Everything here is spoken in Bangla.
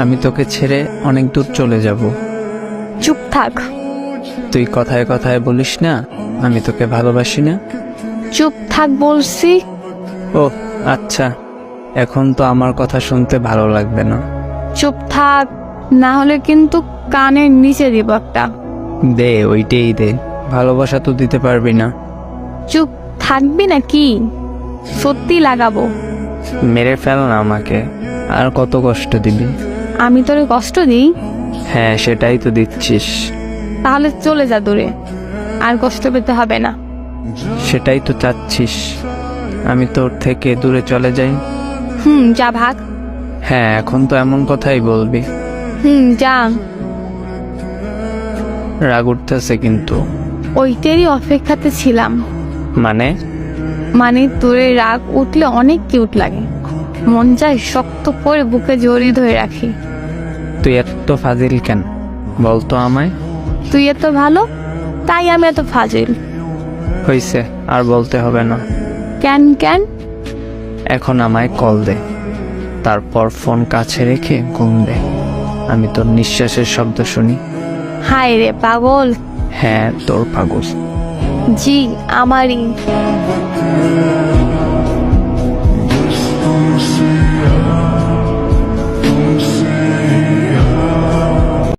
আমি তোকে ছেড়ে অনেক দূর চলে যাব। চুপ থাক। তুই কথায় কথায় বলিস না আমি তোকে ভালোবাসি না। চুপ থাক বলছি। ও আচ্ছা, এখন তো আমার কথা শুনতে ভালো লাগবে না। চুপ থাক, না হলে কিন্তু কানের নিচে দিব একটা। দে, ওইটাই দে। ভালোবাসা তো দিতে পারবি না। চুপ থাকবি না কি? সত্যি লাগাবো। মেরে ফেল না আমাকে, আর কত কষ্ট দিবি? আমি তোরে কষ্ট দিই? হ্যাঁ, সেটাই তো দিচ্ছিস। তাহলে চলে যা দূরে, আর কষ্ট পেতে হবে না। সেটাই তো চাচ্ছিস, আমি তোর থেকে দূরে চলে যাই। যা ভাগ। হ্যাঁ, এখন তো এমন কথাই বলবি? যা। রাগ উঠতেছে কিন্তু। ওইটারই অপেক্ষাতে ছিলাম। মানে তোরে রাগ উঠলে অনেক কিউট লাগে, মন চায় শক্ত করে বুকে জড়িয়ে ধরে রাখি। তুই এত ফাজিল কেন বলতো আমায়? তুই এত ভালো তাই আমি এত ফাজিল। হইছে, আর বলতে হবে না। কেন কেন? এখন আমায় কল দে, তারপর ফোন কাছে রেখে ঘুম দে। আমি তোর নিঃশ্বাসের শব্দ শুনি। হায় রে পাগল। হ্যাঁ, তোর পাগল। জি আমারই।